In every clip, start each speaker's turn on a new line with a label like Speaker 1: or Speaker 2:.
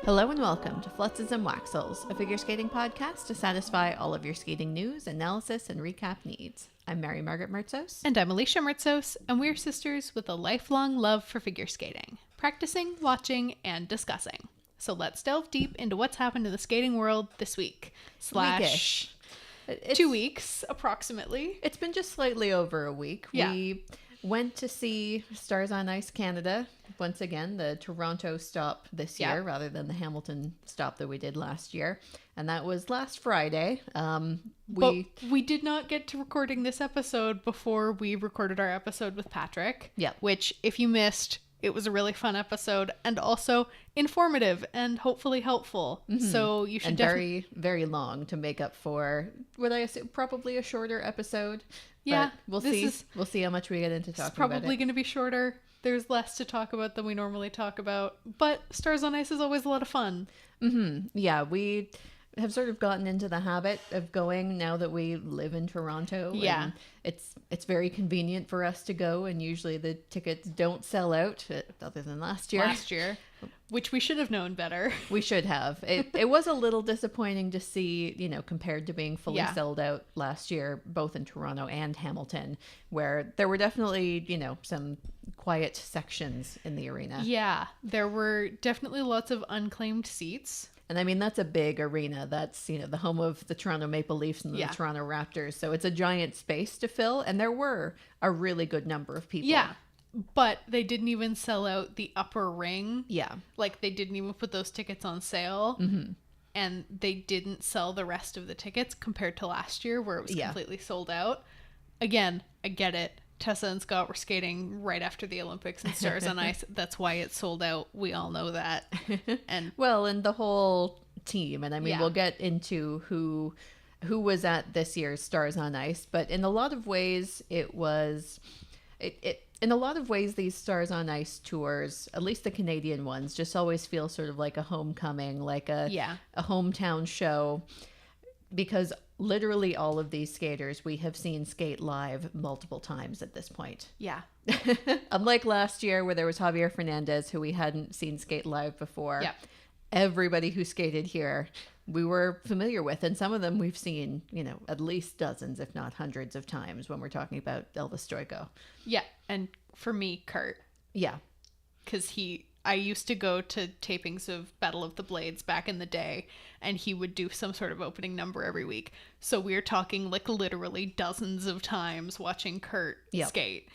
Speaker 1: Hello and welcome to Flutzes and Waxels, a figure skating podcast to satisfy all of your skating news, analysis, and recap needs. I'm Mary Margaret Mertzos.
Speaker 2: And I'm Alicia Mertzos, and we're sisters with a lifelong love for figure skating, practicing, watching, and discussing. So let's delve deep into what's happened in the skating world this week.
Speaker 1: Weekish.
Speaker 2: 2 weeks, approximately.
Speaker 1: It's been just slightly over a week.
Speaker 2: Yeah.
Speaker 1: We went to see Stars on Ice Canada, once again, the Toronto stop this year, rather than the Hamilton stop that we did last year. And that was last Friday.
Speaker 2: But we did not get to recording this episode before we recorded our episode with Patrick.
Speaker 1: Yeah.
Speaker 2: Which, if you missed, it was a really fun episode and also informative and hopefully helpful. Mm-hmm. So you should
Speaker 1: and very, very long to make up for what I assume probably a shorter episode.
Speaker 2: Yeah,
Speaker 1: but we'll see how much we get into talking about it.
Speaker 2: It's probably going to be shorter. There's less to talk about than we normally talk about, but Stars on Ice is always a lot of fun.
Speaker 1: Mm-hmm. Yeah, we have sort of gotten into the habit of going now that we live in Toronto.
Speaker 2: Yeah.
Speaker 1: And it's very convenient for us to go, and usually the tickets don't sell out, other than last year.
Speaker 2: Which we should have known better.
Speaker 1: We should have. It was a little disappointing to see, compared to being fully sold out last year, both in Toronto and Hamilton, where there were definitely, some quiet sections in the arena.
Speaker 2: Yeah, there were definitely lots of unclaimed seats.
Speaker 1: And I mean, that's a big arena. That's, the home of the Toronto Maple Leafs and the Toronto Raptors. So it's a giant space to fill. And there were a really good number of people.
Speaker 2: Yeah. But they didn't even sell out the upper ring.
Speaker 1: Yeah.
Speaker 2: Like, they didn't even put those tickets on sale.
Speaker 1: Mm-hmm.
Speaker 2: And they didn't sell the rest of the tickets compared to last year where it was completely sold out. Again, I get it. Tessa and Scott were skating right after the Olympics and Stars on Ice. That's why it sold out. We all know that. And
Speaker 1: and the whole team. And I mean, we'll get into who was at this year's Stars on Ice. But in a lot of ways, it was... In a lot of ways, these Stars on Ice tours, at least the Canadian ones, just always feel sort of like a homecoming, like a hometown show, because literally all of these skaters we have seen skate live multiple times at this point.
Speaker 2: Yeah.
Speaker 1: Unlike last year where there was Javier Fernandez, who we hadn't seen skate live before.
Speaker 2: Yeah.
Speaker 1: Everybody who skated here we were familiar with, and some of them we've seen, at least dozens, if not hundreds of times when we're talking about Elvis Stojko.
Speaker 2: Yeah, and for me, Kurt.
Speaker 1: Yeah.
Speaker 2: Because I used to go to tapings of Battle of the Blades back in the day, and he would do some sort of opening number every week. So we're talking like literally dozens of times watching Kurt skate.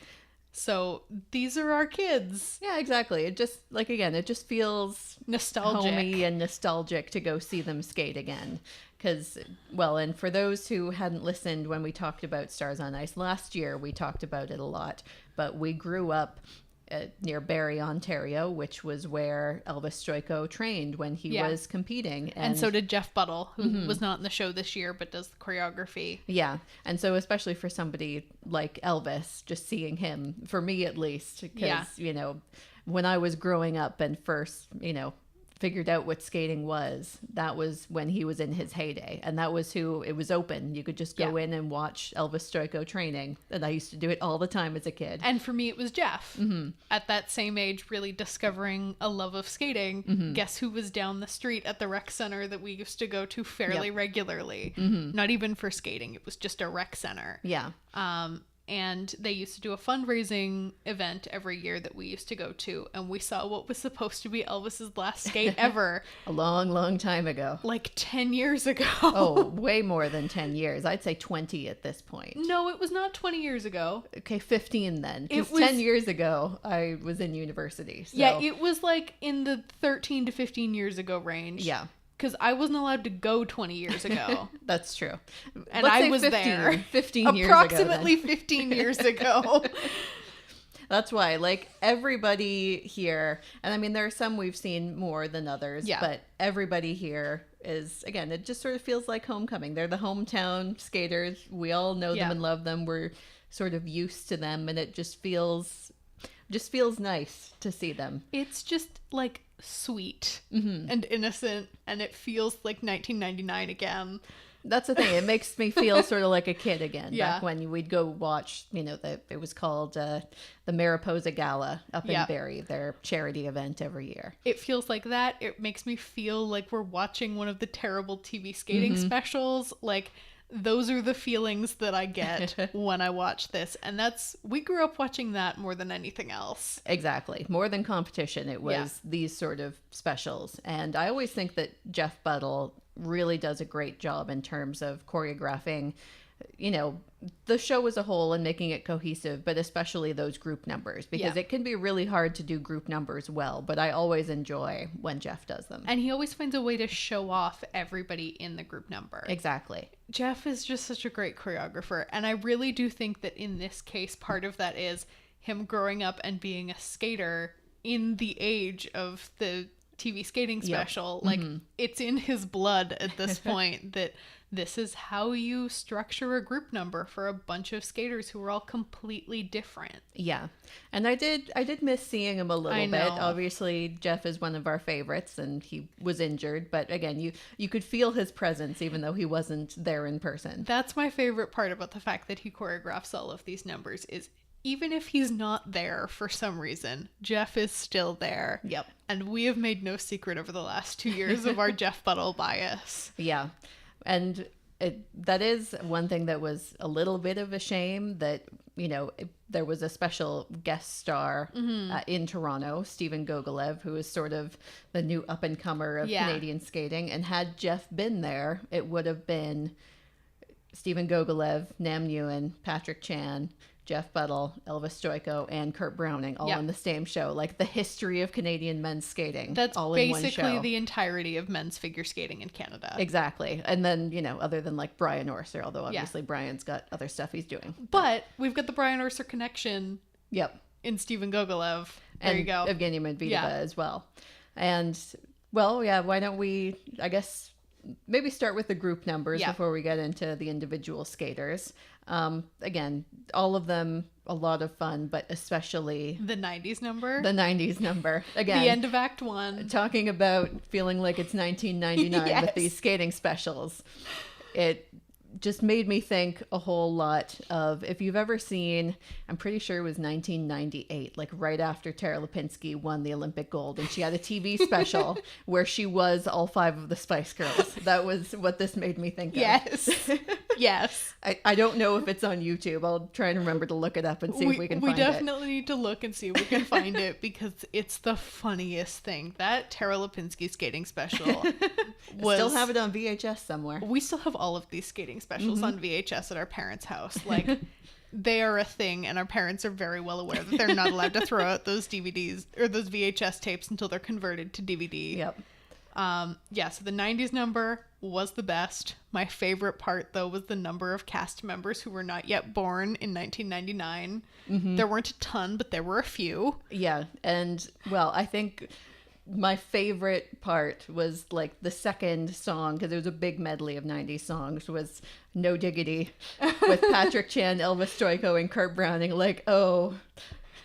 Speaker 2: So these are our kids.
Speaker 1: Yeah, exactly. It just, it just feels
Speaker 2: nostalgic.
Speaker 1: Homey and nostalgic to go see them skate again. Because, and for those who hadn't listened when we talked about Stars on Ice last year, we talked about it a lot. But we grew up near Barrie, Ontario, which was where Elvis Stojko trained when he was competing.
Speaker 2: And so did Jeff Buttle, who was not in the show this year, but does the choreography.
Speaker 1: Yeah. And so especially for somebody like Elvis, just seeing him, for me at least, because, when I was growing up and first, figured out what skating was, that was when he was in his heyday, and that was who it was open. You could just go in and watch Elvis Stojko training, and I used to do it all the time as a kid.
Speaker 2: And for me it was Jeff.
Speaker 1: Mm-hmm.
Speaker 2: At that same age, really discovering a love of skating.
Speaker 1: Mm-hmm.
Speaker 2: Guess who was down the street at the rec center that we used to go to fairly regularly?
Speaker 1: Mm-hmm.
Speaker 2: Not even for skating, it was just a rec center. And they used to do a fundraising event every year that we used to go to. And we saw what was supposed to be Elvis's last skate ever.
Speaker 1: A long, long time ago.
Speaker 2: Like 10 years ago.
Speaker 1: Oh, way more than 10 years. I'd say 20 at this point.
Speaker 2: No, it was not 20 years ago.
Speaker 1: Okay, 15 then. Because 10 years ago, I was in university. So.
Speaker 2: Yeah, it was like in the 13 to 15 years ago range.
Speaker 1: Yeah.
Speaker 2: Because I wasn't allowed to go 20 years ago.
Speaker 1: That's true.
Speaker 2: And I was
Speaker 1: 15,
Speaker 2: there.
Speaker 1: 15 years ago.
Speaker 2: Approximately 15 years ago.
Speaker 1: That's why, everybody here, and I mean, there are some we've seen more than others, but everybody here is, again, it just sort of feels like homecoming. They're the hometown skaters. We all know them and love them. We're sort of used to them, and it just feels nice to see them.
Speaker 2: It's just sweet
Speaker 1: mm-hmm.
Speaker 2: and innocent, and it feels like 1999 again.
Speaker 1: That's the thing. It makes me feel sort of like a kid again.
Speaker 2: Yeah.
Speaker 1: Back when we'd go watch, it was called the Mariposa Gala up in Barrie, their charity event every year.
Speaker 2: It feels like that. It makes me feel like we're watching one of the terrible TV skating specials. Like, those are the feelings that I get when I watch this. And we grew up watching that more than anything else.
Speaker 1: Exactly. More than competition. It was these sort of specials. And I always think that Jeff Buttle really does a great job in terms of choreographing, the show as a whole and making it cohesive, but especially those group numbers, because it can be really hard to do group numbers well, but I always enjoy when Jeff does them.
Speaker 2: And he always finds a way to show off everybody in the group number.
Speaker 1: Exactly.
Speaker 2: Jeff is just such a great choreographer, and I really do think that in this case, part of that is him growing up and being a skater in the age of the TV skating special. Like, it's in his blood at this point that this is how you structure a group number for a bunch of skaters who are all completely different.
Speaker 1: Yeah. And I did miss seeing him a little bit. Obviously, Jeff is one of our favorites and he was injured, but again, you could feel his presence even though he wasn't there in person.
Speaker 2: That's my favorite part about the fact that he choreographs all of these numbers is even if he's not there for some reason, Jeff is still there.
Speaker 1: Yep.
Speaker 2: And we have made no secret over the last 2 years of our Jeff Buttle bias.
Speaker 1: Yeah. And that is one thing that was a little bit of a shame that, there was a special guest star in Toronto, Stephen Gogolev, who is sort of the new up-and-comer of Canadian skating. And had Jeff been there, it would have been Stephen Gogolev, Nam Nguyen, Patrick Chan, Jeff Buttle, Elvis Stojko, and Kurt Browning all in the same show. Like the history of Canadian men's skating.
Speaker 2: That's
Speaker 1: all in one show.
Speaker 2: Basically the entirety of men's figure skating in Canada.
Speaker 1: Exactly. And then, other than like Brian Orser, although obviously Brian's got other stuff he's doing.
Speaker 2: But we've got the Brian Orser connection in Stephen Gogolev. There you go.
Speaker 1: Evgenia Medvedeva as well. And, well, why don't we, I guess, maybe start with the group numbers before we get into the individual skaters. Again, all of them a lot of fun, but especially
Speaker 2: the 90s number.
Speaker 1: The 90s number. Again,
Speaker 2: the end of Act 1.
Speaker 1: Talking about feeling like it's 1999 with these skating specials. It just made me think a whole lot of, if you've ever seen, I'm pretty sure it was 1998, like right after Tara Lipinski won the Olympic gold, and she had a TV special where she was all 5 of the Spice Girls. That was what this made me think of.
Speaker 2: Yes.
Speaker 1: I don't know if it's on YouTube. I'll try and remember to look it up and see if we can find it.
Speaker 2: We definitely need to look and see if we can find it because it's the funniest thing. That Tara Lipinski skating special
Speaker 1: still have it on VHS somewhere.
Speaker 2: We still have all of these skating specials on VHS at our parents' house. Like, they are a thing, and our parents are very well aware that they're not allowed to throw out those DVDs or those VHS tapes until they're converted to DVD.
Speaker 1: Yep.
Speaker 2: So the 90s number was the best. My favorite part, though, was the number of cast members who were not yet born in 1999. There weren't a ton, but there were a few.
Speaker 1: Yeah, and, well, I think my favorite part was, like, the second song, because there was a big medley of 90s songs, was No Diggity, with Patrick Chan, Elvis Stojko, and Kurt Browning, like, oh,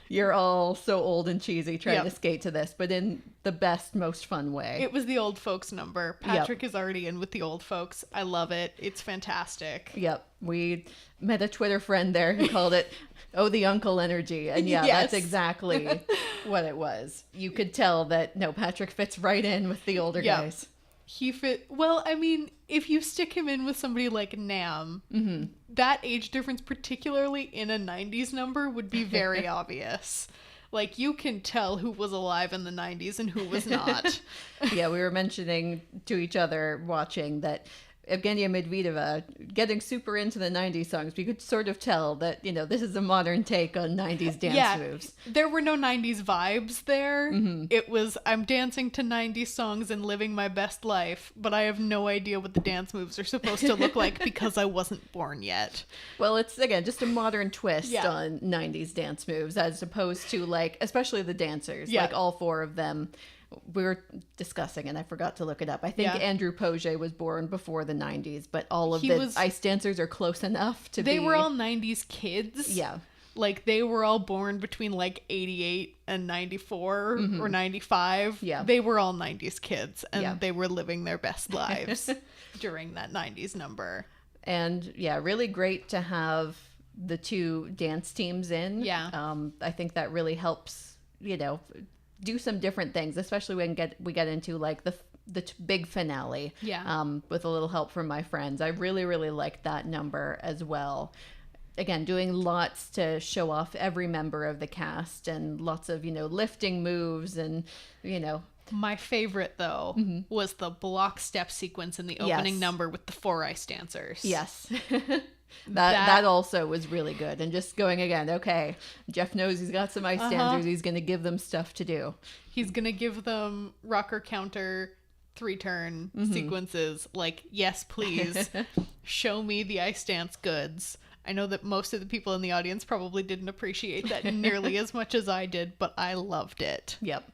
Speaker 1: you're all so old and cheesy trying to skate to this, but in the best, most fun way.
Speaker 2: It was the old folks number. Patrick is already in with the old folks. I love it. It's fantastic.
Speaker 1: Yep. We met a Twitter friend there who called it, the uncle energy. And that's exactly what it was. You could tell that, Patrick fits right in with the older guys.
Speaker 2: Well, I mean, if you stick him in with somebody like Nam, that age difference, particularly in a 90s number, would be very obvious. Like, you can tell who was alive in the 90s and who was not.
Speaker 1: We were mentioning to each other watching that Evgenia Medvedeva getting super into the 90s songs. You could sort of tell that, this is a modern take on 90s dance moves.
Speaker 2: There were no 90s vibes there. It was, I'm dancing to 90s songs and living my best life, but I have no idea what the dance moves are supposed to look like because I wasn't born yet.
Speaker 1: Well, it's, again, just a modern twist on 90s dance moves as opposed to, like, especially the dancers. Like, all 4 of them. We were discussing, and I forgot to look it up. I think Andrew Poget was born before the 90s, but all of the ice dancers are close enough to
Speaker 2: They were all 90s kids.
Speaker 1: Yeah.
Speaker 2: Like, they were all born between, like, 88 and 94 or 95.
Speaker 1: Yeah.
Speaker 2: They were all 90s kids, and they were living their best lives during that 90s number.
Speaker 1: And, yeah, really great to have the two dance teams in.
Speaker 2: Yeah.
Speaker 1: I think that really helps, you know, do some different things, especially when we get into, like, the big finale.
Speaker 2: Yeah.
Speaker 1: With a little help from my friends. I really, really liked that number as well. Again, doing lots to show off every member of the cast and lots of, you know, lifting moves and, you know.
Speaker 2: My favorite, though, was the block step sequence in the opening number with the 4 ice dancers.
Speaker 1: Yes. that also was really good. And just going again, okay, Jeff knows he's got some ice dancers. He's going to give them stuff to do.
Speaker 2: He's going to give them rocker counter 3-turn sequences. Like, yes, please, show me the ice dance goods. I know that most of the people in the audience probably didn't appreciate that nearly as much as I did, but I loved it.
Speaker 1: Yep.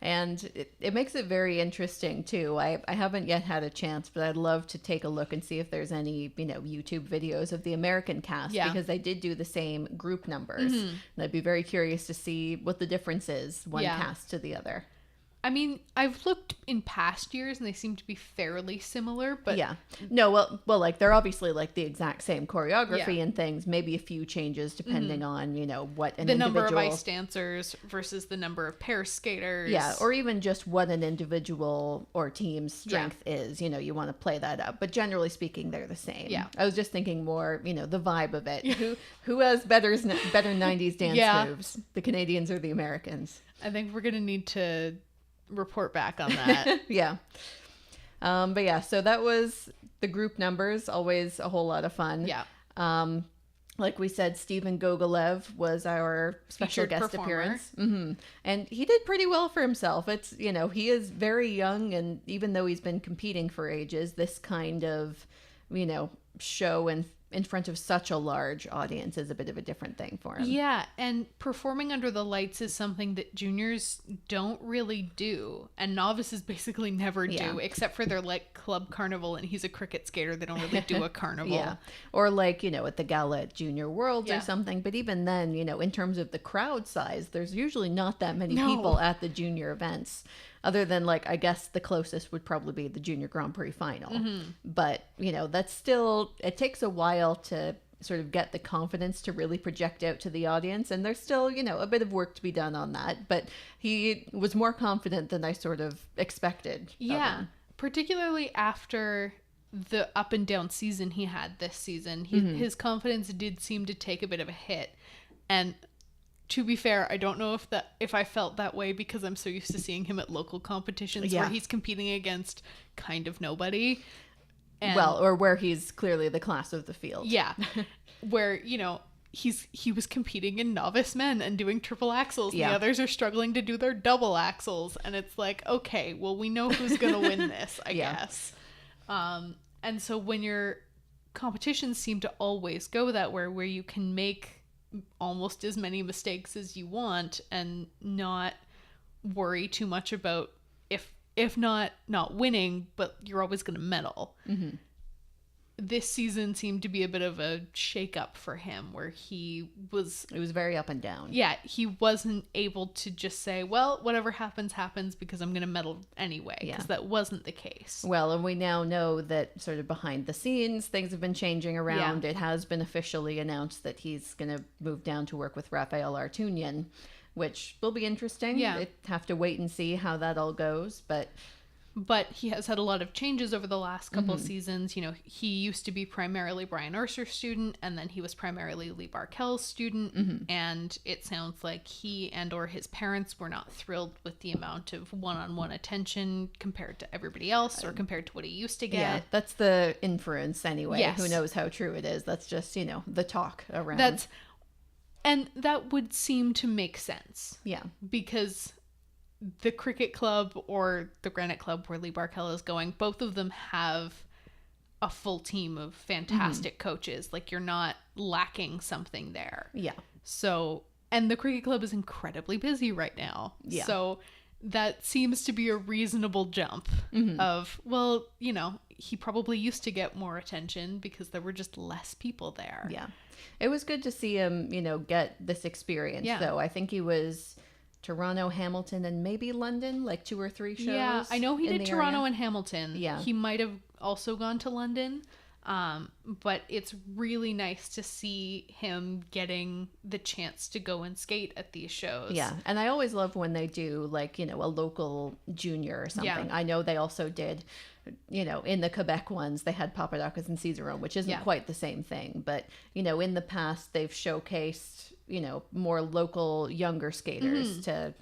Speaker 1: And it makes it very interesting, too. I haven't yet had a chance, but I'd love to take a look and see if there's any, you know, YouTube videos of the American cast, because they did do the same group numbers. And I'd be very curious to see what the difference is, one cast to the other.
Speaker 2: I mean, I've looked in past years and they seem to be fairly similar, but
Speaker 1: yeah, no, well, like they're obviously like the exact same choreography and things. Maybe a few changes depending on, you know, what an individual,
Speaker 2: number of ice dancers versus the number of pair skaters.
Speaker 1: Yeah, or even just what an individual or team's strength is. You know, you want to play that up, but generally speaking, they're the same.
Speaker 2: Yeah,
Speaker 1: I was just thinking more, you know, the vibe of it. Who has better 90s dance moves? The Canadians or the Americans?
Speaker 2: I think we're gonna need to report back on that.
Speaker 1: Yeah. But yeah, so that was the group numbers. Always a whole lot of fun.
Speaker 2: Yeah.
Speaker 1: Like we said, Steven Gogolev was our special guest
Speaker 2: performer.
Speaker 1: appearance. And he did pretty well for himself. It's, you know, he is very young, and even though he's been competing for ages, this kind of, you know, show in front of such a large audience is a bit of a different thing for him.
Speaker 2: Yeah, and performing under the lights is something that juniors don't really do, and novices basically never do, except for their, like, club carnival, and he's a cricket skater. They don't really do a carnival.
Speaker 1: Yeah, or like, you know, at the gala at Junior Worlds or something. But even then, you know, in terms of the crowd size, there's usually not that many people at the junior events. Other than, like, I guess the closest would probably be the Junior Grand Prix final. But, you know, that's still, it takes a while to sort of get the confidence to really project out to the audience. And there's still, you know, a bit of work to be done on that. But he was more confident than I sort of expected.
Speaker 2: Yeah, particularly after the up and down season he had this season. His confidence did seem to take a bit of a hit. And to be fair, I don't know if I felt that way because I'm so used to seeing him at local competitions where he's competing against kind of nobody. And,
Speaker 1: well, or where he's clearly the class of the field.
Speaker 2: Yeah. Where, you know, he was competing in novice men and doing triple axels. The others are struggling to do their double axels. And it's like, okay, well, we know who's going to win this, I guess. And so when your competitions seem to always go that way, where you can make almost as many mistakes as you want and not worry too much about if not winning, but you're always going to medal. This season seemed to be a bit of a shake-up for him, where it was
Speaker 1: very up and down.
Speaker 2: Yeah, he wasn't able to just say, well, whatever happens because I'm going to medal anyway, because that wasn't the case.
Speaker 1: Well, and we now know that sort of behind the scenes, things have been changing around. It has been officially announced that he's going to move down to work with Raphael Artunian, which will be interesting.
Speaker 2: Yeah.
Speaker 1: We'll have to wait and see how that all goes,
Speaker 2: But he has had a lot of changes over the last couple seasons. You know, he used to be primarily Brian Urser's student, and then he was primarily Lee Barkel's student. And it sounds like he and or his parents were not thrilled with the amount of one-on-one attention compared to everybody else, or compared to what he used to get.
Speaker 1: Yeah, that's the inference anyway.
Speaker 2: Yes.
Speaker 1: Who knows how true it is? That's just, you know, the talk around.
Speaker 2: And that would seem to make sense.
Speaker 1: Yeah.
Speaker 2: Because the cricket club or the granite club where Lee Barkel is going, both of them have a full team of fantastic coaches. Like, you're not lacking something there.
Speaker 1: Yeah.
Speaker 2: So, and the cricket club is incredibly busy right now.
Speaker 1: Yeah.
Speaker 2: So that seems to be a reasonable jump of, well, you know, he probably used to get more attention because there were just less people there.
Speaker 1: Yeah. It was good to see him, get this experience, though. I think he was Toronto, Hamilton, and maybe London, like 2 or 3 shows.
Speaker 2: Yeah, I know he did Toronto and Hamilton.
Speaker 1: Yeah.
Speaker 2: He might have also gone to London. But it's really nice to see him getting the chance to go and skate at these shows.
Speaker 1: Yeah, and I always love when they do, like, a local junior or something. I know they also did, in the Quebec ones, they had Papadakis and Cizeron, which isn't quite the same thing. But, in the past, they've showcased, more local, younger skaters to,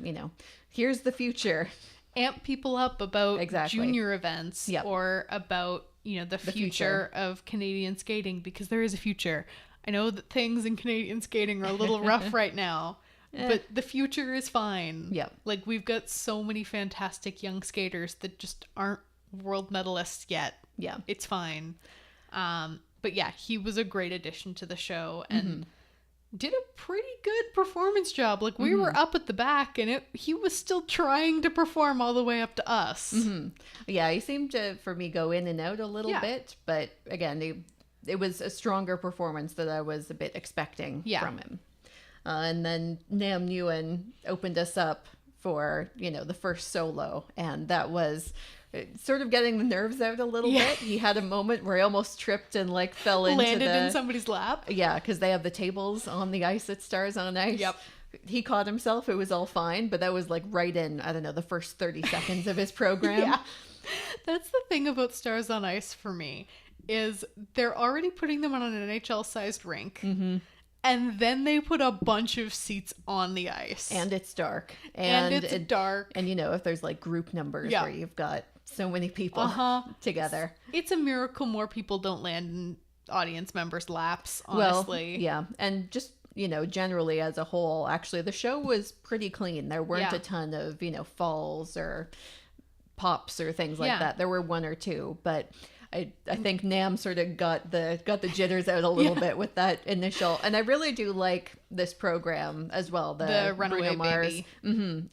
Speaker 1: here's the future.
Speaker 2: Amp people up about junior events or about the future of Canadian skating, because there is a future. I know that things in Canadian skating are a little rough right now, but the future is fine.
Speaker 1: Yeah.
Speaker 2: Like, we've got so many fantastic young skaters that just aren't world medalists yet.
Speaker 1: Yeah.
Speaker 2: It's fine. But yeah, he was a great addition to the show and did a pretty good performance job. Like, we were up at the back and he was still trying to perform all the way up to us.
Speaker 1: Yeah, he seemed to, for me, go in and out a little bit. But again, it was a stronger performance that I was a bit expecting from him. And then Nam Nguyen opened us up for, the first solo. And that was sort of getting the nerves out a little bit. He had a moment where he almost tripped and like fell into
Speaker 2: landed in somebody's lap.
Speaker 1: Yeah, because they have the tables on the ice at Stars on Ice.
Speaker 2: Yep.
Speaker 1: He caught himself. It was all fine, but that was like right in, I don't know, the first 30 seconds of his program.
Speaker 2: That's the thing about Stars on Ice for me, is they're already putting them on an NHL-sized rink. And then they put a bunch of seats on the ice.
Speaker 1: And it's dark.
Speaker 2: And it's dark.
Speaker 1: And if there's like group numbers where you've got so many people together.
Speaker 2: It's a miracle more people don't land in audience members' laps, honestly.
Speaker 1: Well, yeah. And just, generally as a whole, actually, the show was pretty clean. There weren't a ton of, falls or pops or things like that. There were 1 or 2, but I think Nam sort of got the jitters out a little bit with that initial. And I really do like this program as well. The
Speaker 2: Runaway Baby.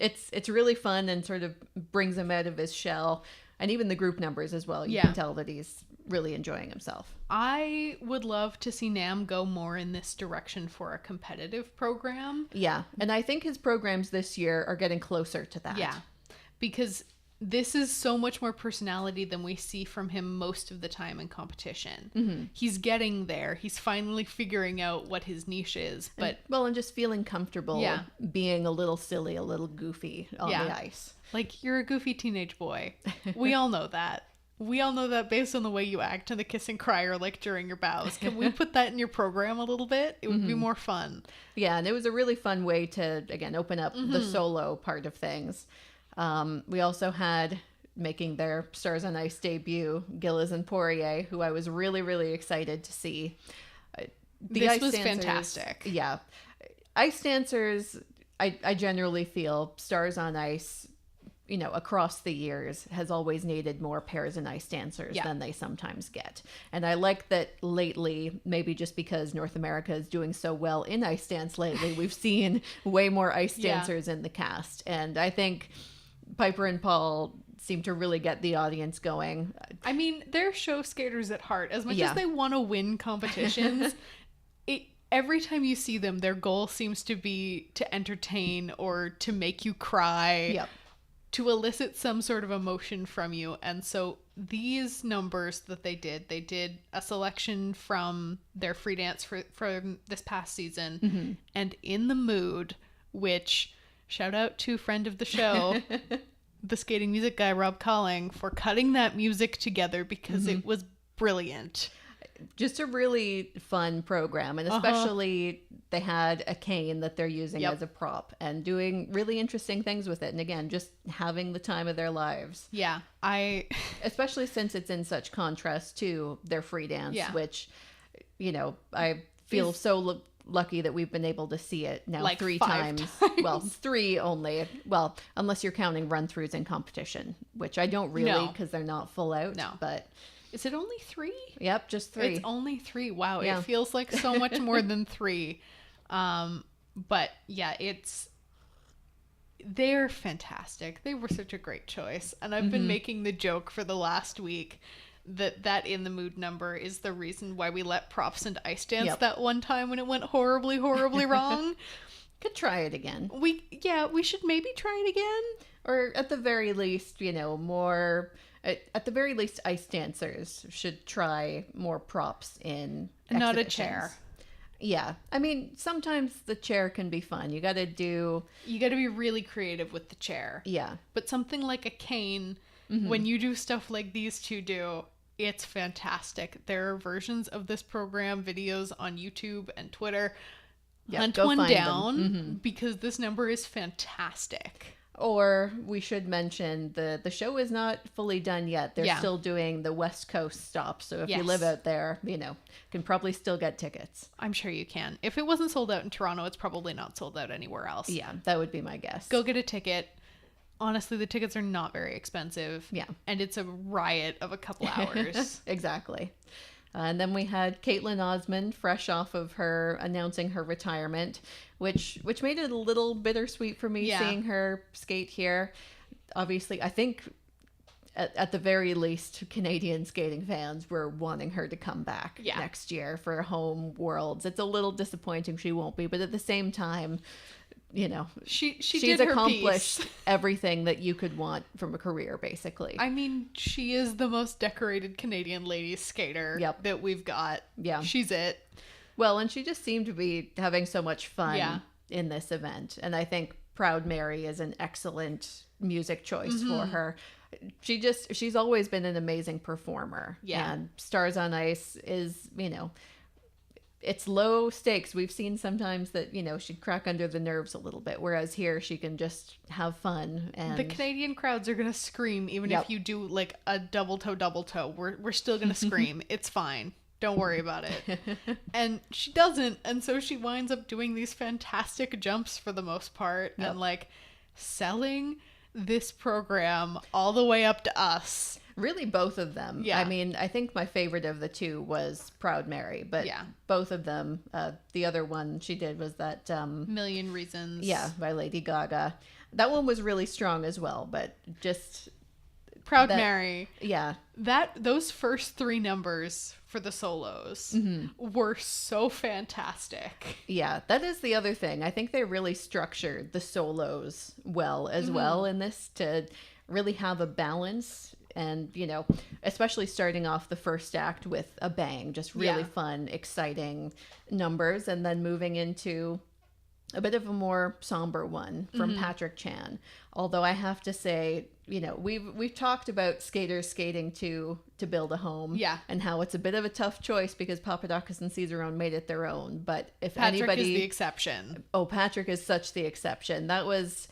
Speaker 1: It's really fun and sort of brings him out of his shell. And even the group numbers as well. You can tell that he's really enjoying himself.
Speaker 2: I would love to see Nam go more in this direction for a competitive program.
Speaker 1: Yeah. And I think his programs this year are getting closer to that.
Speaker 2: Yeah. Because this is so much more personality than we see from him most of the time in competition. He's getting there. He's finally figuring out what his niche is. But
Speaker 1: and just feeling comfortable being a little silly, a little goofy on the ice.
Speaker 2: Like, you're a goofy teenage boy. We all know that. We all know that based on the way you act in the kiss and cry or like during your bows. Can we put that in your program a little bit? It would be more fun. Yeah,
Speaker 1: and it was a really fun way to, again, open up the solo part of things. We also had, making their Stars on Ice debut, Gilles and Poirier, who I was really, really excited to see.
Speaker 2: This was fantastic.
Speaker 1: Yeah. Ice dancers, I generally feel Stars on Ice, across the years has always needed more pairs and ice dancers than they sometimes get. And I like that lately, maybe just because North America is doing so well in ice dance lately, we've seen way more ice dancers in the cast. And I think Piper and Paul seem to really get the audience going.
Speaker 2: I mean, they're show skaters at heart. As much as they want to win competitions, every time you see them, their goal seems to be to entertain or to make you cry, to elicit some sort of emotion from you. And so these numbers that they did a selection from their free dance from this past season, and In the Mood, which, shout out to friend of the show, the skating music guy, Rob Colling, for cutting that music together, because it was brilliant.
Speaker 1: Just a really fun program, and especially they had a cane that they're using as a prop and doing really interesting things with it. And again, just having the time of their lives.
Speaker 2: Yeah,
Speaker 1: especially since it's in such contrast to their free dance, which, I feel so lucky that we've been able to see it now like 3 times. Well, 3 only. Well, unless you're counting run-throughs in competition, which I don't really, because they're not full out.
Speaker 2: No,
Speaker 1: but.
Speaker 2: Is it only 3?
Speaker 1: Yep, just 3.
Speaker 2: It's only 3. Wow, it feels like so much more than 3. But yeah, they're fantastic. They were such a great choice. And I've been making the joke for the last week that In the Mood number is the reason why we let props into ice dance
Speaker 1: Yep.
Speaker 2: that one time when it went horribly, horribly wrong.
Speaker 1: Could try it again.
Speaker 2: We should maybe try it again.
Speaker 1: Or at the very least, more... At the very least, ice dancers should try more props in
Speaker 2: Not a
Speaker 1: exhibitions.
Speaker 2: chair.
Speaker 1: Yeah. I mean, sometimes the chair can be fun. You got to
Speaker 2: be really creative with the chair.
Speaker 1: Yeah.
Speaker 2: But something like a cane, when you do stuff like these two do, it's fantastic. There are versions of this program, videos on YouTube and Twitter.
Speaker 1: Yeah,
Speaker 2: Hunt
Speaker 1: go
Speaker 2: one
Speaker 1: find
Speaker 2: down because this number is fantastic.
Speaker 1: Or we should mention the show is not fully done yet. They're still doing the West Coast stop. So if you live out there, can probably still get tickets.
Speaker 2: I'm sure you can. If it wasn't sold out in Toronto, it's probably not sold out anywhere else.
Speaker 1: Yeah, that would be my guess.
Speaker 2: Go get a ticket. Honestly, the tickets are not very expensive.
Speaker 1: Yeah.
Speaker 2: And it's a riot of a couple hours.
Speaker 1: Exactly. And then we had Caitlin Osmond, fresh off of her announcing her retirement, which made it a little bittersweet for me seeing her skate here. Obviously, I think at the very least, Canadian skating fans were wanting her to come back next year for home worlds. It's a little disappointing she won't be, but at the same time, she's
Speaker 2: did her
Speaker 1: accomplished
Speaker 2: piece.
Speaker 1: everything that you could want from a career, basically.
Speaker 2: I mean, she is the most decorated Canadian ladies skater that we've got.
Speaker 1: Yeah.
Speaker 2: She's it.
Speaker 1: Well, and she just seemed to be having so much fun in this event. And I think Proud Mary is an excellent music choice for her. She's always been an amazing performer.
Speaker 2: Yeah.
Speaker 1: And Stars on Ice is, it's low stakes. We've seen sometimes that, she'd crack under the nerves a little bit, whereas here she can just have fun. And
Speaker 2: the Canadian crowds are going to scream even if you do like a double toe. We're still going to scream. It's fine. Don't worry about it. And she doesn't. And so she winds up doing these fantastic jumps for the most part and like selling this program all the way up to us.
Speaker 1: Really, both of them.
Speaker 2: Yeah.
Speaker 1: I mean, I think my favorite of the two was Proud Mary, but both of them. The other one she did was that
Speaker 2: Million Reasons.
Speaker 1: Yeah, by Lady Gaga. That one was really strong as well, but just
Speaker 2: Proud Mary.
Speaker 1: Yeah.
Speaker 2: Those first three numbers for the solos were so fantastic.
Speaker 1: Yeah, that is the other thing. I think they really structured the solos well as well in this to really have a balance. And, especially starting off the first act with a bang, just really fun, exciting numbers, and then moving into a bit of a more somber one from Patrick Chan. Although I have to say, we've talked about skaters skating to build a home, and how it's a bit of a tough choice because Papadakis and Cicerone made it their own. But if
Speaker 2: Patrick is the exception.
Speaker 1: Oh, Patrick is such the exception. That was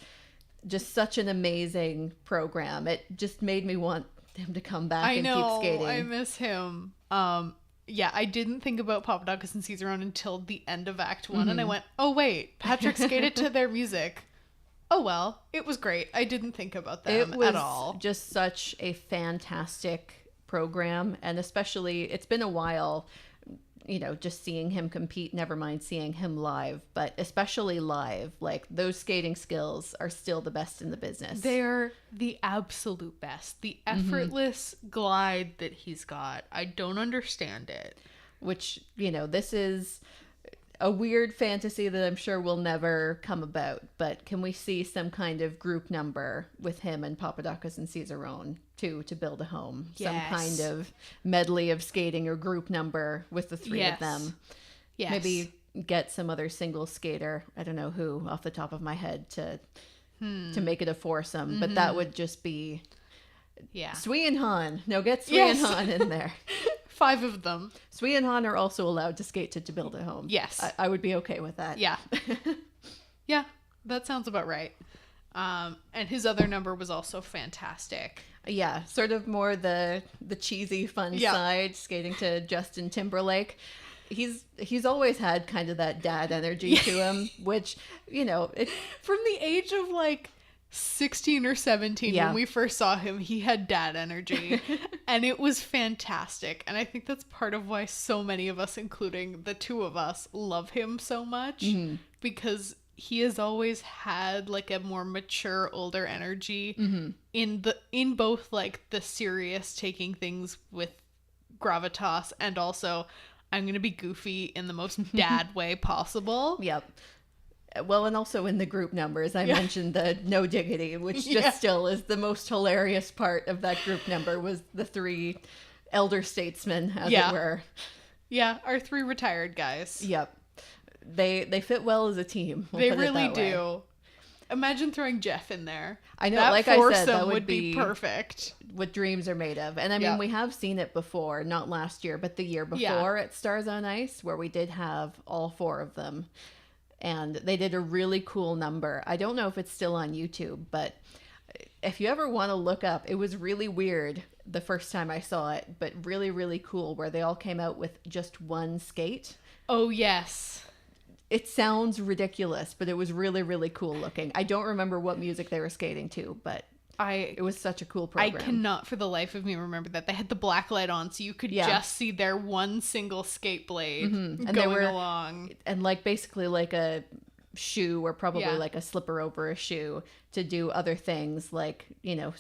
Speaker 1: just such an amazing program. It just made me want him to come back and keep skating.
Speaker 2: I miss him. I didn't think about Papadakis and Cicerone until the end of Act 1, and I went, oh wait, Patrick skated to their music. Oh well, it was great. I didn't think about them at all.
Speaker 1: Just such a fantastic program, and especially it's been a while, just seeing him compete, never mind seeing him live, but especially live, like those skating skills are still the best in the business.
Speaker 2: They're the absolute best. The effortless glide that he's got, I don't understand it.
Speaker 1: Which, this is a weird fantasy that I'm sure will never come about, but can we see some kind of group number with him and Papadakis and Cicerone to build a home?
Speaker 2: Yes.
Speaker 1: Some kind of medley of skating or group number with the three of them.
Speaker 2: Yes.
Speaker 1: Maybe get some other single skater, I don't know who off the top of my head, to make it a foursome, but that would just be Sui and Han. No, get Sui and Han in there.
Speaker 2: 5 of them.
Speaker 1: Sui and Han are also allowed to skate to build a home.
Speaker 2: Yes.
Speaker 1: I would be okay with that.
Speaker 2: Yeah. Yeah, that sounds about right. And his other number was also fantastic.
Speaker 1: Yeah, sort of more the cheesy fun side, skating to Justin Timberlake. He's always had kind of that dad energy to him, which,
Speaker 2: from the age of like 16 or 17 when we first saw him, he had dad energy and it was fantastic. And I think that's part of why so many of us, including the two of us, love him so much, because he has always had like a more mature, older energy in both like the serious taking things with gravitas and also I'm gonna be goofy in the most dad way possible.
Speaker 1: Yep. Well, and also in the group numbers, I mentioned the no diggity, which just still is the most hilarious part of that group number, was the 3 elder statesmen, as it were.
Speaker 2: Yeah, our 3 retired guys.
Speaker 1: Yep. They fit well as a team.
Speaker 2: They really do. Imagine throwing Jeff in there.
Speaker 1: I know, that like I said, that
Speaker 2: would be perfect.
Speaker 1: What dreams are made of. And I mean, we have seen it before, not last year, but the year before at Stars on Ice, where we did have all 4 of them. And they did a really cool number. I don't know if it's still on YouTube, but if you ever want to look up, it was really weird the first time I saw it, but really, really cool, where they all came out with just one skate.
Speaker 2: Oh, yes.
Speaker 1: It sounds ridiculous, but it was really, really cool looking. I don't remember what music they were skating to, but it was such a cool program.
Speaker 2: I cannot for the life of me remember that. They had the black light on, so you could just see their one single skate blade
Speaker 1: and
Speaker 2: going along.
Speaker 1: And like basically like a shoe, or probably like a slipper over a shoe, to do other things like, you know,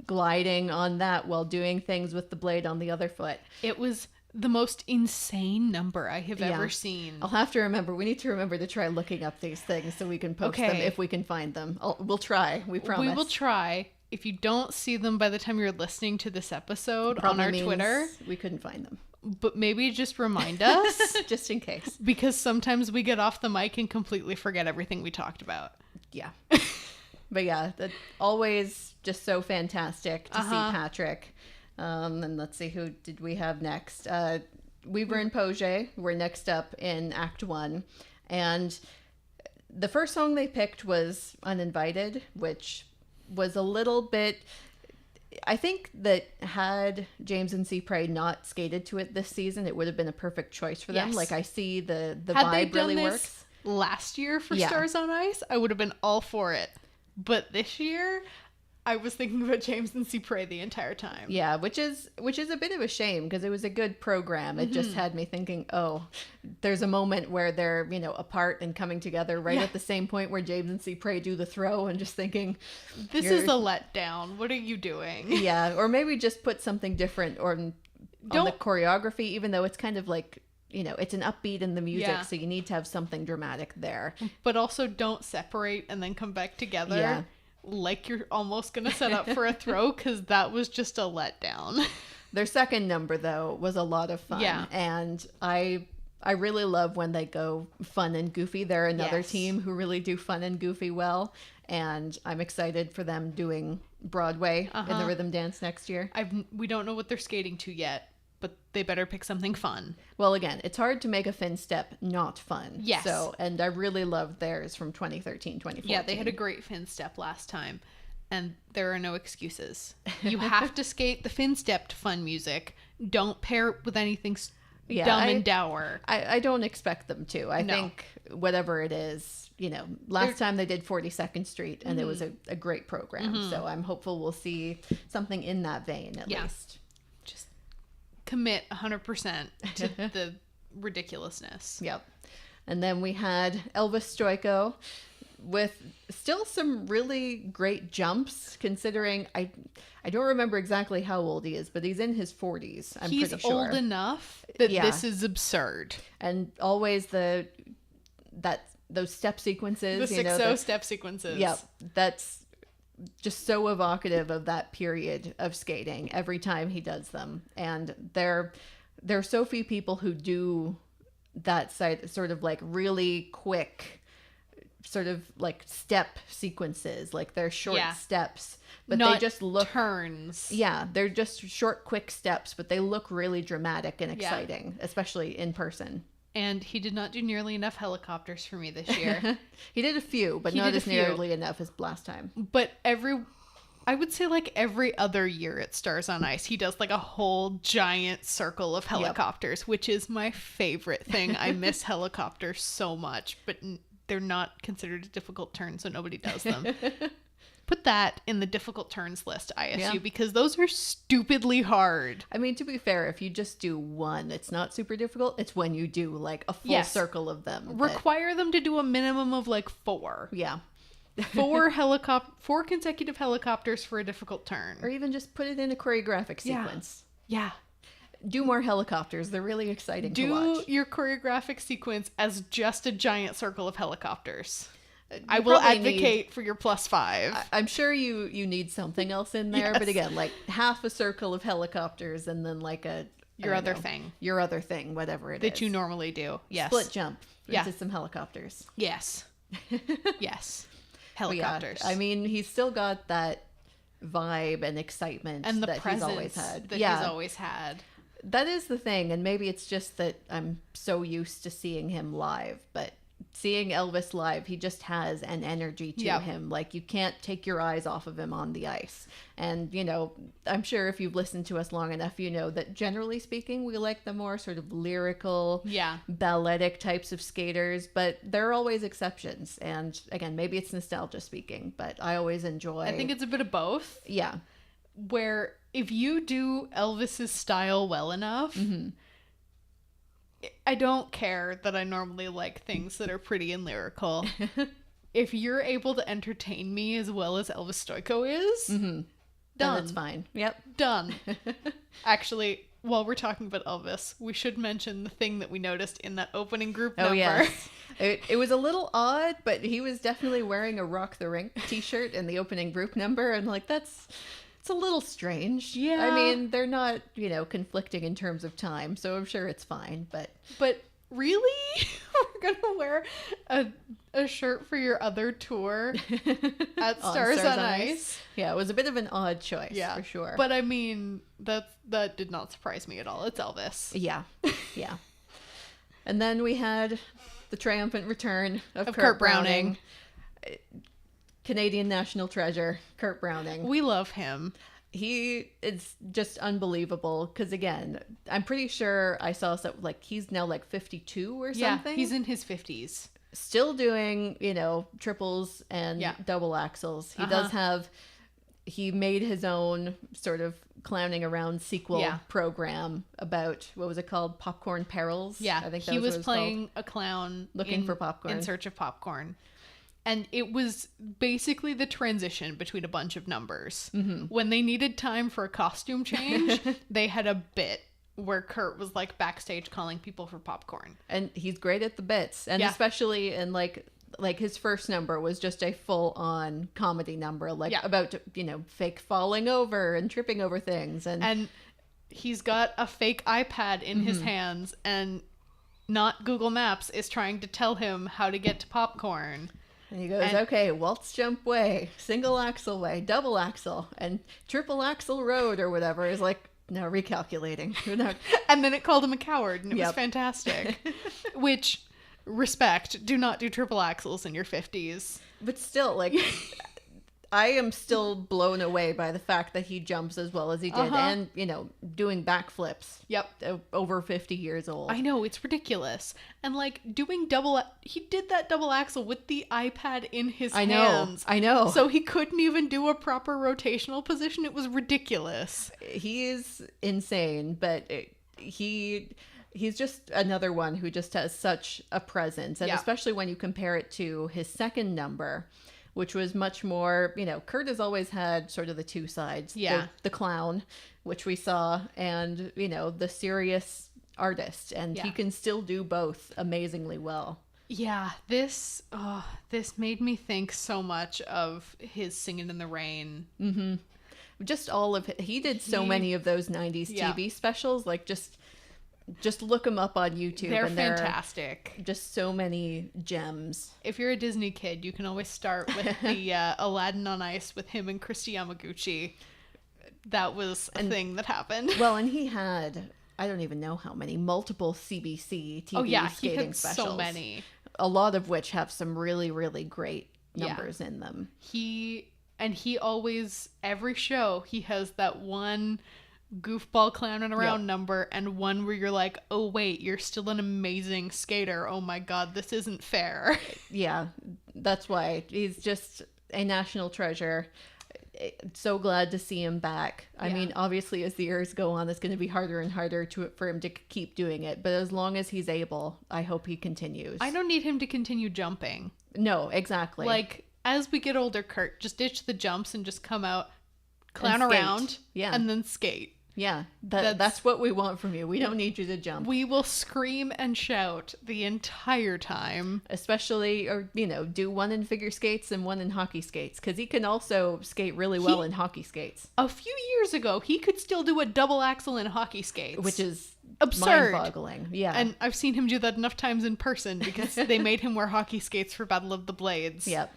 Speaker 1: gliding on that while doing things with the blade on the other foot.
Speaker 2: It was the most insane number I have ever seen.
Speaker 1: I'll have to remember. We need to remember to try looking up these things so we can post them if we can find them. We'll try. We promise.
Speaker 2: We will try. If you don't see them by the time you're listening to this episode on our Twitter,
Speaker 1: we couldn't find them.
Speaker 2: But maybe just remind us.
Speaker 1: Just in case.
Speaker 2: Because sometimes we get off the mic and completely forget everything we talked about.
Speaker 1: Yeah. But yeah, always just so fantastic to see Patrick. And let's see, who did we have next? Weaver and Poge were next up in Act 1. And the first song they picked was Uninvited, which was a little bit... I think that had James and C. Prey not skated to it this season, it would have been a perfect choice for them. Like, I see the vibe really works.
Speaker 2: Last year for Stars on Ice, I would have been all for it. But this year, I was thinking about James and C. Prey the entire time.
Speaker 1: Yeah, which is a bit of a shame, because it was a good program. It just had me thinking, oh, there's a moment where they're, you know, apart and coming together right at the same point where James and C. Prey do the throw, and just thinking,
Speaker 2: this is a letdown. What are you doing?
Speaker 1: Yeah, or maybe just put something different on the choreography, even though it's kind of like, you know, it's an upbeat in the music, so you need to have something dramatic there.
Speaker 2: But also don't separate and then come back together like you're almost going to set up for a throw, because that was just a letdown.
Speaker 1: Their second number, though, was a lot of fun. Yeah. And I really love when they go fun and goofy. They're another team who really do fun and goofy well. And I'm excited for them doing Broadway in the rhythm dance next year.
Speaker 2: We don't know what they're skating to yet, but they better pick something fun.
Speaker 1: Well, again, it's hard to make a fin step not fun.
Speaker 2: Yes.
Speaker 1: And I really loved theirs from 2013, 2014.
Speaker 2: Yeah, they had a great fin step last time, and there are no excuses. You have to skate the fin step to fun music. Don't pair it with anything dumb and dour.
Speaker 1: I don't expect them to. I think whatever it is, you know, last time they did 42nd Street, and it was a great program. So I'm hopeful we'll see something in that vein at least.
Speaker 2: Just commit 100% to the ridiculousness.
Speaker 1: Yep. And then we had Elvis Stojko with still some really great jumps, considering I don't remember exactly how old he is, but he's in his 40s.
Speaker 2: He's
Speaker 1: pretty sure.
Speaker 2: Old enough that this is absurd.
Speaker 1: And always those step sequences,
Speaker 2: the 6-0 step sequences.
Speaker 1: Yep. That's just so evocative of that period of skating every time he does them. And there are so few people who do that sort of like really quick sort of like step sequences, like they're short steps, but
Speaker 2: not
Speaker 1: they just look
Speaker 2: turns.
Speaker 1: Yeah, they're just short, quick steps, but they look really dramatic and exciting, especially in person.
Speaker 2: And he did not do nearly enough helicopters for me this year.
Speaker 1: He did a few, but not as nearly enough as last time.
Speaker 2: But I would say like every other year at Stars on Ice, he does like a whole giant circle of helicopters, which is my favorite thing. I miss helicopters so much, but they're not considered a difficult turn, so nobody does them. put that in the difficult turns list, ISU,
Speaker 1: Yeah.
Speaker 2: because those are stupidly hard.
Speaker 1: I mean, to be fair, if you just do one, it's not super difficult. It's when you do like a full circle of them.
Speaker 2: Require them to do a minimum of like 4.
Speaker 1: Yeah.
Speaker 2: 4 consecutive helicopters for a difficult turn.
Speaker 1: Or even just put it in a choreographic sequence.
Speaker 2: Yeah.
Speaker 1: Do more helicopters. They're really exciting to watch.
Speaker 2: Do your choreographic sequence as just a giant circle of helicopters. I will advocate for your +5.
Speaker 1: I'm sure you need something else in there, but again, like half a circle of helicopters and then like your other thing, whatever it is.
Speaker 2: That you normally do. Yes.
Speaker 1: Split jump into some helicopters.
Speaker 2: Yes. Yes. Helicopters.
Speaker 1: Yeah, I mean, he's still got that vibe and excitement
Speaker 2: and the
Speaker 1: that he's always had.
Speaker 2: He's always had.
Speaker 1: That is the thing, and maybe it's just that I'm so used to seeing him live, but seeing Elvis live, he just has an energy to him. Like, you can't take your eyes off of him on the ice. And, you know, I'm sure if you've listened to us long enough, you know that generally speaking, we like the more sort of lyrical, balletic types of skaters, but there are always exceptions. And again, maybe it's nostalgia speaking, but I always enjoy...
Speaker 2: I think it's a bit of both.
Speaker 1: Yeah.
Speaker 2: Where if you do Elvis's style well enough... Mm-hmm. I don't care that I normally like things that are pretty and lyrical. If you're able to entertain me as well as Elvis Stojko is, done.
Speaker 1: That's fine. Yep.
Speaker 2: Done. Actually, while we're talking about Elvis, we should mention the thing that we noticed in that opening group number.
Speaker 1: Yes. It was a little odd, but he was definitely wearing a Rock the Rink t-shirt in the opening group number, and like it's a little strange.
Speaker 2: Yeah.
Speaker 1: I mean, they're not, conflicting in terms of time, so I'm sure it's fine, but
Speaker 2: really? We're gonna wear a shirt for your other tour at Stars on Ice?
Speaker 1: Yeah, it was a bit of an odd choice, for sure.
Speaker 2: But I mean, that did not surprise me at all. It's Elvis.
Speaker 1: Yeah. Yeah. And then we had the triumphant return of
Speaker 2: Kurt Browning.
Speaker 1: Canadian national treasure, Kurt Browning.
Speaker 2: We love him.
Speaker 1: He is just unbelievable because, again, I'm pretty sure I saw he's now like 52 or something.
Speaker 2: Yeah, he's in his 50s.
Speaker 1: Still doing, triples and double axels. He made his own sort of clowning around sequel program about, what was it called? Popcorn Perils?
Speaker 2: Yeah,
Speaker 1: I think
Speaker 2: he was playing a clown
Speaker 1: looking for popcorn.
Speaker 2: In search of popcorn. And it was basically the transition between a bunch of numbers. Mm-hmm. When they needed time for a costume change, they had a bit where Kurt was like backstage calling people for popcorn.
Speaker 1: And he's great at the bits. And especially in like his first number was just a full-on comedy number, about, fake falling over and tripping over things. And
Speaker 2: he's got a fake iPad in his hands, and not Google Maps is trying to tell him how to get to popcorn.
Speaker 1: And he goes, okay, waltz jump way, single axle way, double axle, and triple axle road or whatever is like, no, recalculating.
Speaker 2: And then it called him a coward, and it was fantastic. Which, respect, do not do triple axles in your 50s.
Speaker 1: But still, I am still blown away by the fact that he jumps as well as he did and, doing backflips.
Speaker 2: Yep.
Speaker 1: Over 50 years old.
Speaker 2: I know, it's ridiculous. And doing he did that double axle with the iPad in his hands.
Speaker 1: I know.
Speaker 2: So he couldn't even do a proper rotational position. It was ridiculous.
Speaker 1: He is insane, but he's just another one who just has such a presence. And especially when you compare it to his second number, which was much more, Kurt has always had sort of the two sides.
Speaker 2: Yeah.
Speaker 1: The clown, which we saw, and, the serious artist. And he can still do both amazingly well.
Speaker 2: Yeah, this made me think so much of his Singin' in the Rain.
Speaker 1: Mm-hmm. Just all of it. He did so many of those 90s TV specials, just look them up on YouTube.
Speaker 2: They're fantastic.
Speaker 1: Just so many gems.
Speaker 2: If you're a Disney kid, you can always start with the Aladdin on Ice with him and Christy Yamaguchi. That was a thing that happened.
Speaker 1: Well, and he had, I don't even know how many, multiple CBC TV skating specials.
Speaker 2: So many.
Speaker 1: A lot of which have some really, really great numbers in them.
Speaker 2: He always, every show, he has that one goofball clowning around number, and one where you're like, oh wait, you're still an amazing skater. Oh my god, this isn't fair.
Speaker 1: Yeah, that's why he's just a national treasure. So glad to see him back. I mean, obviously, as the years go on, it's going to be harder and harder for him to keep doing it. But as long as he's able, I hope he continues.
Speaker 2: I don't need him to continue jumping.
Speaker 1: No, exactly.
Speaker 2: Like, as we get older, Kurt, just ditch the jumps and just come out, clown around, and then skate.
Speaker 1: Yeah, that's what we want from you. We don't need you to jump.
Speaker 2: We will scream and shout the entire time.
Speaker 1: Especially, or, do one in figure skates and one in hockey skates. Because he can also skate really well in hockey skates.
Speaker 2: A few years ago, he could still do a double axel in hockey skates.
Speaker 1: Which is
Speaker 2: absurd.
Speaker 1: Mind-boggling. Yeah.
Speaker 2: And I've seen him do that enough times in person because they made him wear hockey skates for Battle of the Blades.
Speaker 1: Yep.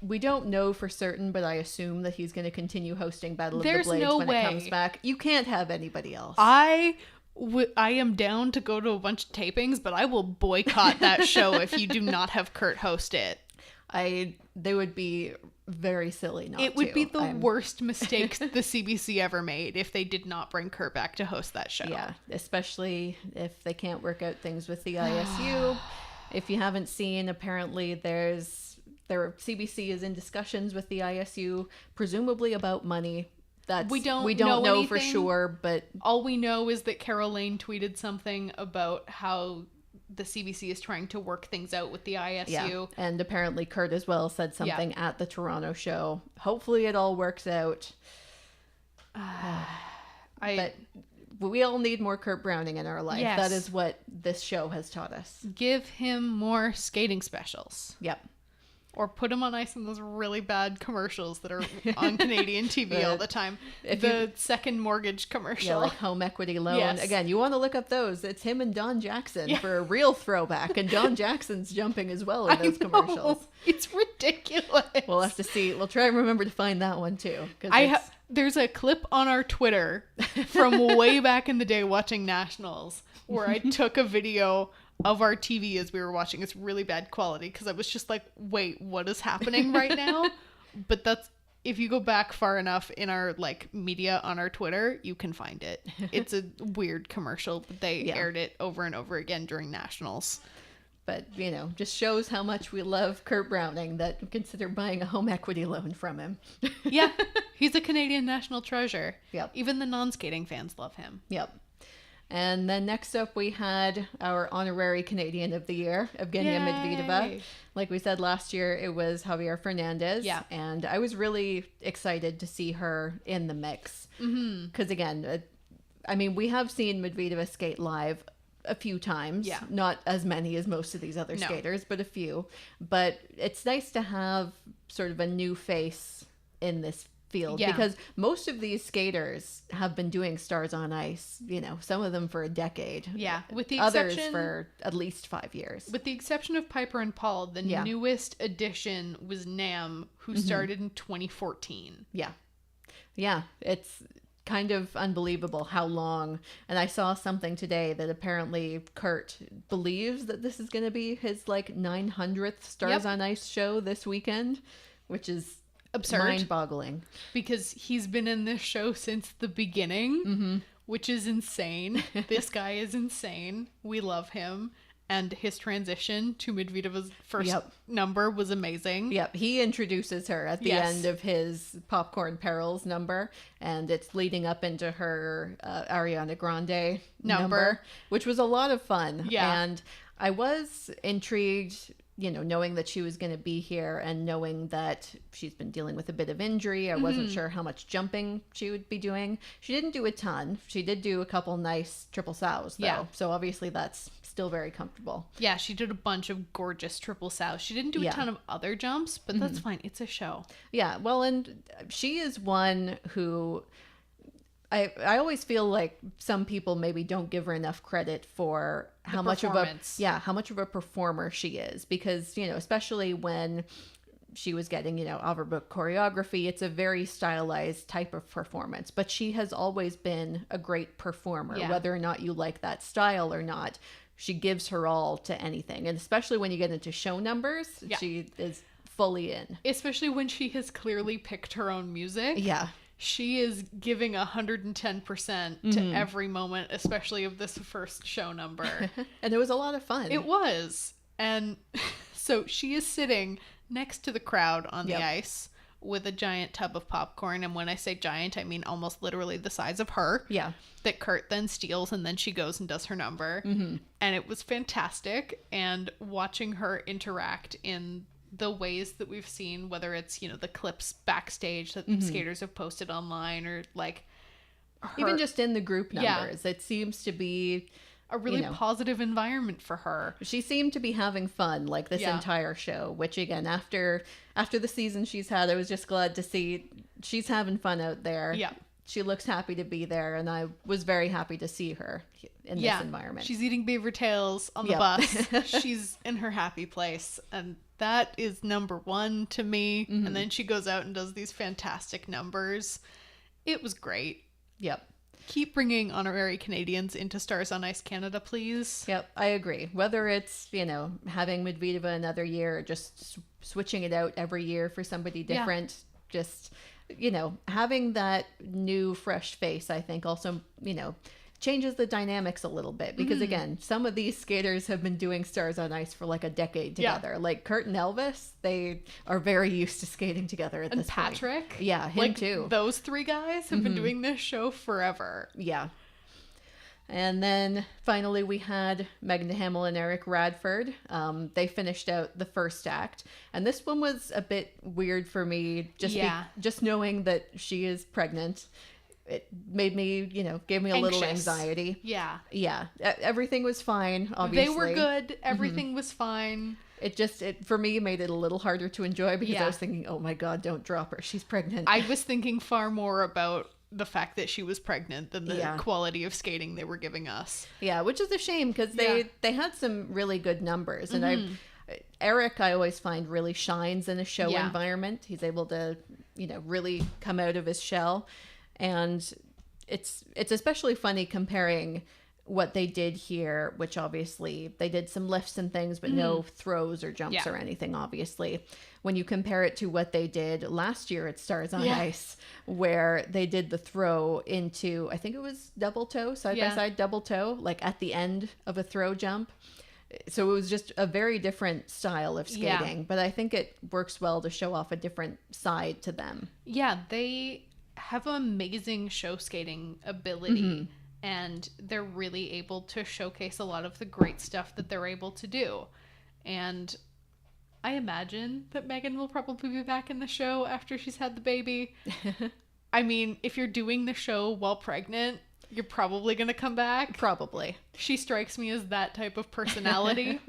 Speaker 1: We don't know for certain, but I assume that he's going to continue hosting Battle of the Blades when it comes back. You can't have anybody else.
Speaker 2: I am down to go to a bunch of tapings, but I will boycott that show if you do not have Kurt host it.
Speaker 1: They would be very silly not to.
Speaker 2: It would be the worst mistakes the CBC ever made if they did not bring Kurt back to host that show.
Speaker 1: Yeah, especially if they can't work out things with the ISU. If you haven't seen, apparently CBC is in discussions with the ISU, presumably about money. We don't know
Speaker 2: anything.
Speaker 1: For sure, but
Speaker 2: all we know is that Carol Lane tweeted something about how the CBC is trying to work things out with the ISU.
Speaker 1: Yeah. And apparently Kurt as well said something at the Toronto show. Hopefully it all works out. But we all need more Kurt Browning in our life. Yes. That is what this show has taught us.
Speaker 2: Give him more skating specials.
Speaker 1: Yep.
Speaker 2: Or put him on ice in those really bad commercials that are on Canadian TV all the time. The second mortgage commercial.
Speaker 1: Yeah, like home equity loan.
Speaker 2: Yes.
Speaker 1: Again, you want to look up those. It's him and Don Jackson for a real throwback. And Don Jackson's jumping as well in those commercials.
Speaker 2: It's ridiculous.
Speaker 1: We'll have to see. We'll try and remember to find that one too.
Speaker 2: There's a clip on our Twitter from way back in the day watching Nationals where I took a video of our TV as we were watching. It's really bad quality because I was just like, wait, what is happening right now? But that's, if you go back far enough in our media on our Twitter, you can find it. It's a weird commercial, but they aired it over and over again during Nationals.
Speaker 1: But, just shows how much we love Kurt Browning that we consider buying a home equity loan from him.
Speaker 2: Yeah, he's a Canadian national treasure.
Speaker 1: Yep.
Speaker 2: Even the non-skating fans love him.
Speaker 1: Yep. And then next up, we had our honorary Canadian of the year, Evgenia Medvedeva. Like we said last year, it was Javier Fernandez.
Speaker 2: Yeah.
Speaker 1: And I was really excited to see her in the mix. Because again, we have seen Medvedeva skate live a few times.
Speaker 2: Yeah.
Speaker 1: Not as many as most of these other skaters, but a few. But it's nice to have sort of a new face in this field because most of these skaters have been doing Stars on Ice, some of them for a decade.
Speaker 2: Yeah, with the
Speaker 1: others for at least 5 years.
Speaker 2: With the exception of Piper and Paul, the newest addition was Nam, who started in 2014.
Speaker 1: Yeah. Yeah, it's kind of unbelievable how long. And I saw something today that apparently Kurt believes that this is going to be his 900th Stars on Ice show this weekend, which is absurd, mind-boggling,
Speaker 2: because he's been in this show since the beginning, which is insane. This guy is insane. We love him, and his transition to Medvedeva's first number was amazing.
Speaker 1: Yep, he introduces her at the end of his Popcorn Perils number, and it's leading up into her Ariana Grande number, which was a lot of fun.
Speaker 2: Yeah,
Speaker 1: and I was intrigued, knowing that she was going to be here and knowing that she's been dealing with a bit of injury. I wasn't sure how much jumping she would be doing. She didn't do a ton. She did do a couple nice triple sows, though. Yeah. So obviously that's still very comfortable.
Speaker 2: Yeah, she did a bunch of gorgeous triple sows. She didn't do a ton of other jumps, but that's fine. It's a show.
Speaker 1: Yeah, well, and she is one who... I always feel like some people maybe don't give her enough credit for how much of a performer she is, because especially when she was getting Overbook choreography, it's a very stylized type of performance, but she has always been a great performer, whether or not you like that style or not. She gives her all to anything, and especially when you get into show numbers, she is fully in,
Speaker 2: especially when she has clearly picked her own music. She is giving 110% to every moment, especially of this first show number.
Speaker 1: And it was a lot of fun.
Speaker 2: It was. And So she is sitting next to the crowd on the ice with a giant tub of popcorn. And when I say giant, I mean almost literally the size of her.
Speaker 1: Yeah.
Speaker 2: That Kurt then steals, and then she goes and does her number.
Speaker 1: Mm-hmm.
Speaker 2: And it was fantastic. And watching her interact in the ways that we've seen, whether it's, you know, the clips backstage that skaters have posted online, or like
Speaker 1: even just in the group numbers, it seems to be
Speaker 2: a really positive environment for her.
Speaker 1: She seemed to be having fun like this entire show, which again, after the season she's had, I was just glad to see she's having fun out there.
Speaker 2: Yeah.
Speaker 1: She looks happy to be there, and I was very happy to see her in this environment.
Speaker 2: She's eating beaver tails on the bus. She's in her happy place, and that is number one to me. Mm-hmm. And then she goes out and does these fantastic numbers. It was great.
Speaker 1: Yep.
Speaker 2: Keep bringing honorary Canadians into Stars on Ice Canada, please.
Speaker 1: Yep, I agree. Whether it's, having Medvedeva another year, or just switching it out every year for somebody different, just, having that new, fresh face, I think also, changes the dynamics a little bit. Because again, some of these skaters have been doing Stars on Ice for like a decade together. Like Kurt and Elvis, they are very used to skating together at this point.
Speaker 2: And Patrick.
Speaker 1: Yeah, him too.
Speaker 2: Those three guys have been doing this show forever.
Speaker 1: Yeah. And then finally we had Megan Hamill and Eric Radford. They finished out the first act. And this one was a bit weird for me, just knowing that she is pregnant. It made me, gave me a little anxiety.
Speaker 2: Yeah.
Speaker 1: Yeah. Everything was fine, obviously.
Speaker 2: They were good. Everything was fine.
Speaker 1: It for me made it a little harder to enjoy, because I was thinking, oh my God, don't drop her. She's pregnant.
Speaker 2: I was thinking far more about the fact that she was pregnant than the quality of skating they were giving us.
Speaker 1: Yeah, which is a shame, because they had some really good numbers. And Eric, I always find, really shines in a show environment. He's able to, really come out of his shell. And it's especially funny comparing what they did here, which obviously they did some lifts and things, but no throws or jumps or anything, obviously. When you compare it to what they did last year at Stars on Ice, where they did the throw into, I think it was double toe, side by side double toe, like at the end of a throw jump. So it was just a very different style of skating, but I think it works well to show off a different side to them.
Speaker 2: Yeah, they have amazing show skating ability, and they're really able to showcase a lot of the great stuff that they're able to do. And I imagine that Megan will probably be back in the show after she's had the baby. I mean, if you're doing the show while pregnant, you're probably going to come back.
Speaker 1: Probably.
Speaker 2: She strikes me as that type of personality.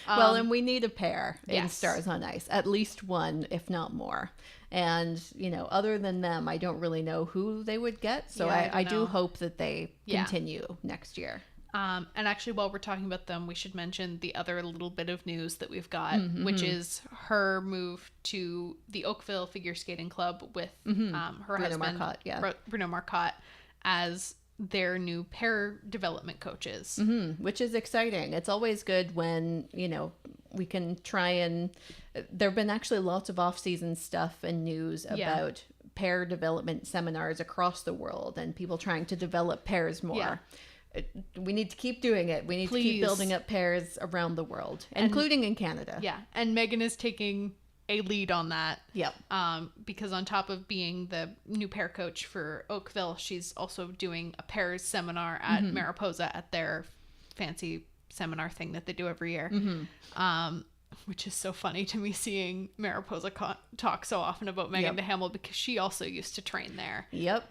Speaker 1: Well, and we need a pair in Stars on Ice. At least one, if not more. And, other than them, I don't really know who they would get. So I do hope that they continue next year.
Speaker 2: And actually, while we're talking about them, we should mention the other little bit of news that we've got, which is her move to the Oakville Figure Skating Club with her husband, Bruno Marcotte, as their new pair development coaches.
Speaker 1: Which is exciting. It's always good when, we can try and... There have been actually lots of off-season stuff and news about pair development seminars across the world and people trying to develop pairs more. We need to keep doing it. We need to keep building up pairs around the world, including in Canada.
Speaker 2: Yeah, and Megan is taking a lead on that.
Speaker 1: Yep.
Speaker 2: Because on top of being the new pair coach for Oakville, she's also doing a pairs seminar at Mariposa at their fancy seminar thing that they do every year. Which is so funny to me, seeing Mariposa talk so often about Megan Hamill, because she also used to train there.
Speaker 1: Yep.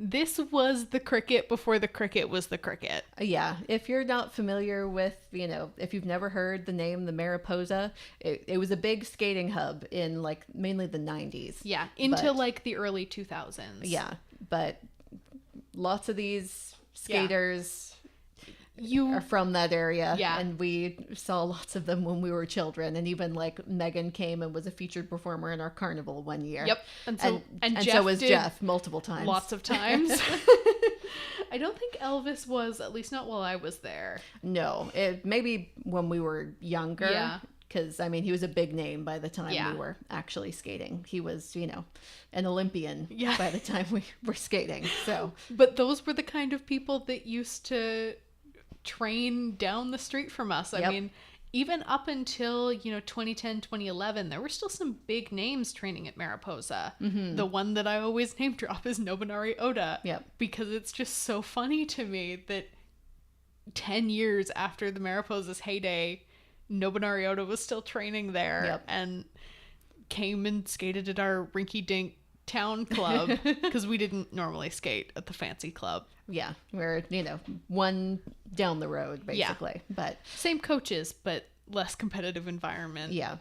Speaker 2: This was the cricket before the cricket was the cricket.
Speaker 1: Yeah. If you're not familiar with, if you've never heard the name, the Mariposa, it was a big skating hub in mainly the 90s.
Speaker 2: Yeah. Into the early 2000s.
Speaker 1: Yeah. But lots of these skaters are from that area. Yeah. And we saw lots of them when we were children. And even Megan came and was a featured performer in our carnival one year.
Speaker 2: Yep. And so
Speaker 1: so was Jeff multiple times.
Speaker 2: Lots of times. I don't think Elvis was, at least not while I was there.
Speaker 1: No. Maybe when we were younger.
Speaker 2: Yeah.
Speaker 1: Because, he was a big name by the time we were actually skating. He was, an Olympian by the time we were skating. So,
Speaker 2: but those were the kind of people that used to train down the street from us. I mean, even up until, 2010, 2011, there were still some big names training at Mariposa. Mm-hmm. The one that I always name drop is Nobunari Oda.
Speaker 1: Yep.
Speaker 2: Because it's just so funny to me that 10 years after the Mariposa's heyday, Nobunari Oda was still training there.
Speaker 1: Yep.
Speaker 2: And came and skated at our rinky-dink town club because we didn't normally skate at the fancy club.
Speaker 1: Yeah, we're, one down the road, basically. Yeah. But
Speaker 2: same coaches, but less competitive environment.
Speaker 1: Yeah.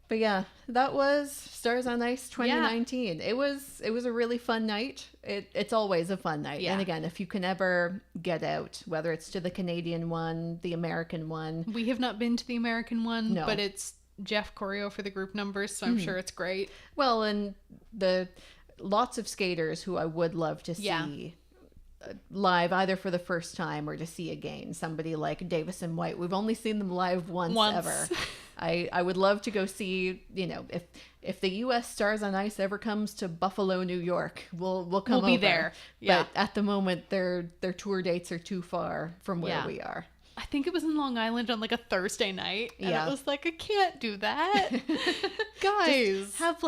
Speaker 1: But yeah, that was Stars on Ice 2019. Yeah. It was a really fun night. It's always a fun night. Yeah. And again, if you can ever get out, whether it's to the Canadian one, the American one.
Speaker 2: We have not been to the American one, no. But it's Jeff choreo for the group numbers, so I'm sure it's great.
Speaker 1: Well, and the lots of skaters who I would love to see live, either for the first time or to see again. Somebody like Davis and White. We've only seen them live once. Ever. I would love to go see, if the U.S. Stars on Ice ever comes to Buffalo, New York, we'll come over.
Speaker 2: We'll be there. Yeah.
Speaker 1: But at the moment, their tour dates are too far from where we are.
Speaker 2: I think it was in Long Island on like a Thursday night. And it was like, I can't do that. Guys.
Speaker 1: Just have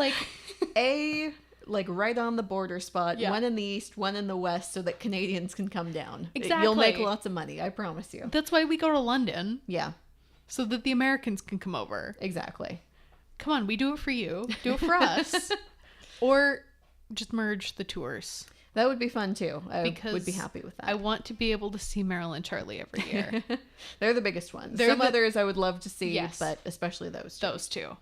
Speaker 1: right on the border spot, one in the east, one in the west, so that Canadians can come down.
Speaker 2: Exactly.
Speaker 1: You'll make lots of money, I promise you.
Speaker 2: That's why we go to London.
Speaker 1: Yeah.
Speaker 2: So that the Americans can come over.
Speaker 1: Exactly.
Speaker 2: Come on, we do it for you. Do it for us. Or just merge the tours.
Speaker 1: That would be fun too. I would be happy with that.
Speaker 2: I want to be able to see Meryl and Charlie every year.
Speaker 1: They're the biggest ones. Some others I would love to see, but especially those two.
Speaker 2: Those two.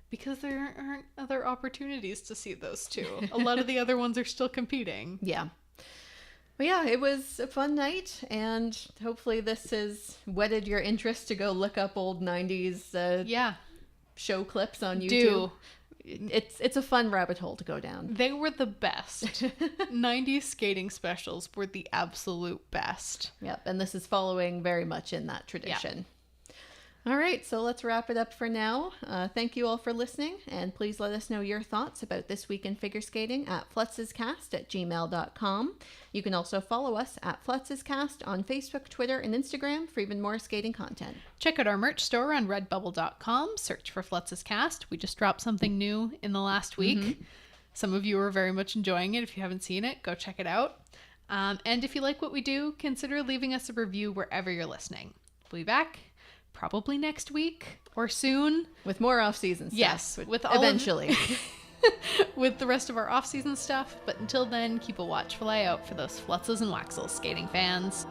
Speaker 2: Because there aren't other opportunities to see those two. A lot of the other ones are still competing.
Speaker 1: Yeah. But yeah, it was a fun night, and hopefully this has whetted your interest to go look up old 90s show clips on YouTube. It's a fun rabbit hole to go down.
Speaker 2: They were the best. 90s skating specials were the absolute best.
Speaker 1: Yep, and this is following very much in that tradition. Yeah. All right, so let's wrap it up for now. Thank you all for listening, and please let us know your thoughts about This Week in Figure Skating at flutzescast@gmail.com. You can also follow us at Flutzescast on Facebook, Twitter, and Instagram for even more skating content.
Speaker 2: Check out our merch store on redbubble.com. Search for Flutzescast. We just dropped something new in the last week. Mm-hmm. Some of you are very much enjoying it. If you haven't seen it, go check it out. And if you like what we do, consider leaving us a review wherever you're listening. We'll be back probably next week or soon
Speaker 1: with more off-season stuff.
Speaker 2: Yes, with
Speaker 1: eventually
Speaker 2: with the rest of our off-season stuff. But until then, keep a watchful eye out for those Flutzes and Waxels, skating fans.